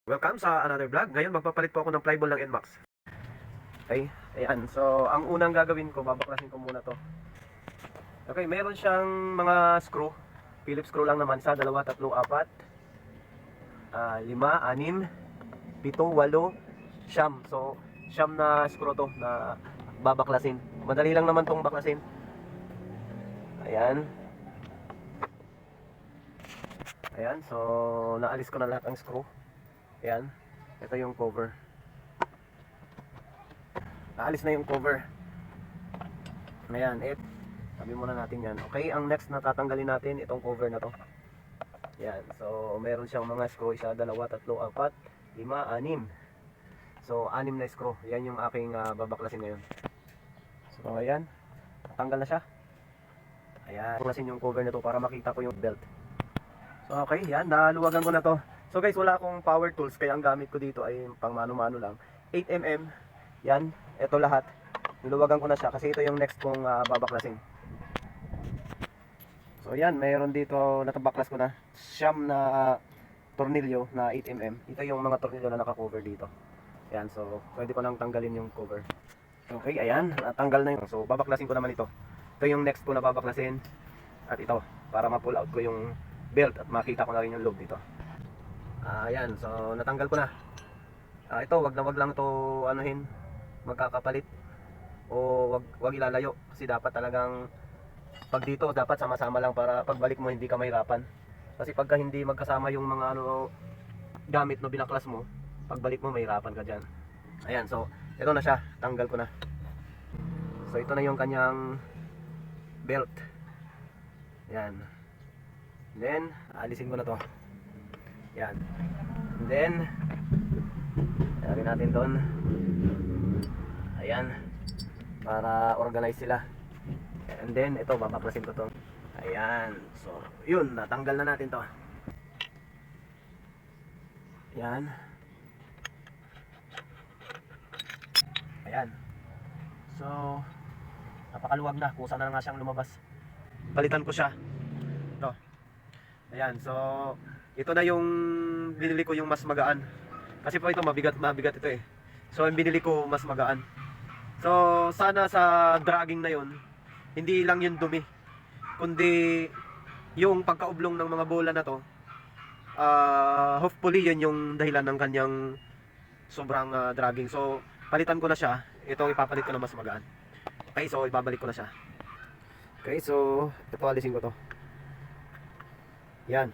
Welcome sa another vlog. Ngayon magpapalit po ako ng flyball ng NMAX. Okay, ayan. So, ang unang gagawin ko, babaklasin ko muna to. Okay, meron siyang mga screw. Phillips screw lang naman. 1, 2, 3, 4, 5, 6, 7, 8, siyam. So, siyam na screw to na babaklasin. Madali lang naman tong baklasin. Ayan. Ayan, so naalis ko na lahat ng screw. Ayan, ito yung cover. Naalis na yung cover. Ayan, sabi muna natin yan. Okay, ang next na tatanggalin natin itong cover na to. Ayan, so meron siyang mga screw. 1, 2, 3, 4, 5, 6. So 6 na screw. Yan yung aking babaklasin ngayon. So ayan, tanggal na siya. Ayan, baklasin yung cover na to para makita ko yung belt. So okay, yan, naluwagan ko na to. So guys, wala akong power tools, kaya ang gamit ko dito ay pang mano-mano lang. 8mm, yan, ito lahat. Niluwagan ko na siya kasi ito yung next kong babaklasin. So yan, mayroon dito, natabaklas ko na. Siyam na tornilyo na 8mm. Ito yung mga tornilyo na naka-cover dito. Yan, so pwede ko nang tanggalin yung cover. Okay, ayan, natanggal na yun. So babaklasin ko naman ito. Ito yung next ko na babaklasin. At ito, para ma-pull out ko yung belt at makita ko na rin yung loob dito. Ayan, so natanggal ko na. Ito, wag lang ito anuhin, magkakapalit o wag ilalayo kasi dapat talagang pag dito dapat sama-sama lang para pagbalik mo hindi ka mahirapan. Kasi pagka hindi magkasama yung mga gamit no binaklas mo, pagbalik mo mahirapan ka diyan. Ayan, so ito na siya, tanggal ko na. So ito na yung kanyang belt. Ayan. Then, alisin ko na to. Yan. And then, lagyan natin doon. Ayan. Para organize sila. And then, ito, babaklasin ko to. Ayan. So, yun. Natanggal na natin to. Ayan. Ayan. So, napakaluwag na. Kusa na nga siyang lumabas. Palitan ko siya. Ito. Ayan. So, ito na yung binili ko, yung mas magaan. Kasi po ito mabigat ito eh. So yung binili ko mas magaan. So sana sa dragging na yon hindi lang yung dumi, kundi yung pagkaublong ng mga bola na to. Hopefully yun yung dahilan ng kanyang sobrang dragging. So palitan ko na siya. Ito ipapalit ko na mas magaan. Okay, so ibabalik ko na siya. Okay, so ito alisin ko to. Yan.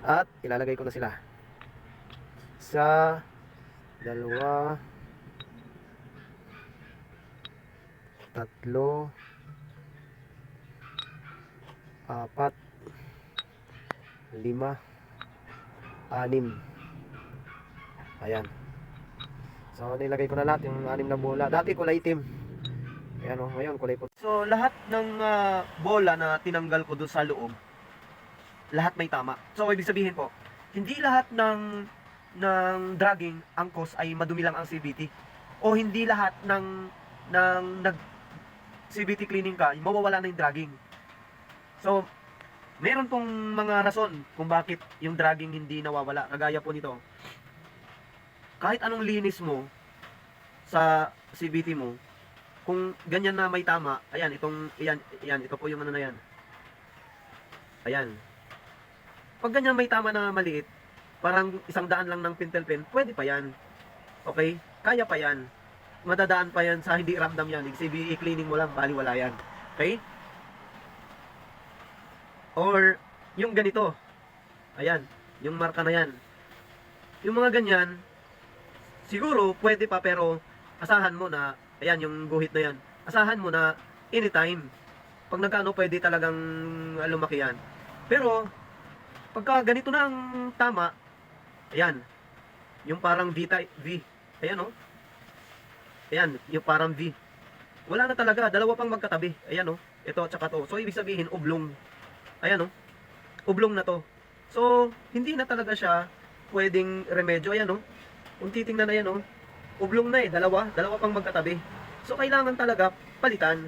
At ilalagay ko na sila. 1, 2, 3, 4, 5, 6. Ayan. So nilagay ko na lahat yung 6 na bola. Dati kulay itim. Ayan o, ngayon kulay puti. So lahat ng bola na tinanggal ko doon sa loob, lahat may tama. So ibig sabihin po, hindi lahat ng dragging angkos ay madumi lang ang CVT. O hindi lahat ng nag CVT cleaning ka, mawawala na yung dragging. So meron pong mga rason kung bakit yung dragging hindi nawawala. Kagaya po nito. Kahit anong linis mo sa CVT mo, kung ganyan na may tama, ayan, ito po yung ano na yan. Ayan. Pag ganyan may tama na maliit, parang 100 lang ng pintel pen, pwede pa yan. Okay? Kaya pa yan. Madadaan pa yan sa hindi ramdam yan. CVE cleaning mo lang, baliwala yan. Okay? Or, yung ganito. Ayan, yung marka na yan. Yung mga ganyan, siguro pwede pa pero asahan mo na, ayan, yung guhit na yan. Asahan mo na anytime. Pag nagkano, pwede talagang lumaki yan. Pero, pagka ganito na ang tama, ayan, yung parang V, ayan o, ayan, yung parang V, wala na talaga, dalawa pang magkatabi, ayan o, ito at saka to, so ibig sabihin, oblong, ayan o, oblong na to, so hindi na talaga siya pwedeng remedyo, ayan o, kung titingnan na yan o, oblong na eh, dalawa pang magkatabi, so kailangan talaga palitan,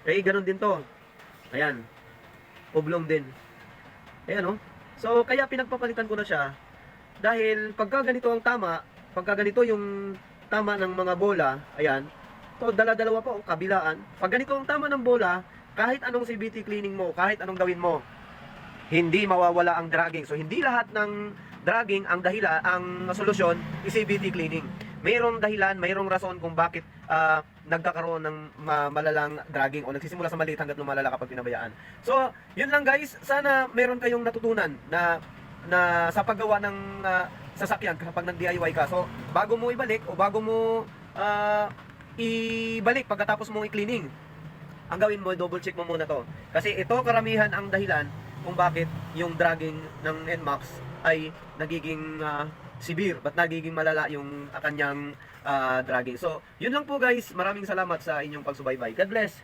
okay, ganun din to, ayan, oblong din, ayan o, so kaya pinagpapalitan ko na siya Dahil pagka ganito ang tama, pagka ganito yung tama ng mga bola, ayan, to dala-dalawa pa, kabilaan. Pag ganito ang tama ng bola, kahit anong CVT cleaning mo, kahit anong gawin mo, hindi mawawala ang dragging. So hindi lahat ng dragging ang dahilan, ang solusyon is CVT cleaning. Mayroong dahilan, mayroong rason kung bakit nagkakaroon ng malalang dragging o nagsisimula sa maliit hanggat lumalala kapag pinabayaan. So, yun lang guys, sana meron kayong natutunan na sa paggawa ng sasakyan kapag nag-DIY ka. So, bago mo ibalik o bago mo ibalik pagkatapos mong i-cleaning, ang gawin mo, double check mo muna to. Kasi ito karamihan ang dahilan kung bakit yung dragging ng NMAX ay nagiging severe, but nagiging malala yung kanyang dragging. So, yun lang po guys. Maraming salamat sa inyong pagsubaybay. God bless!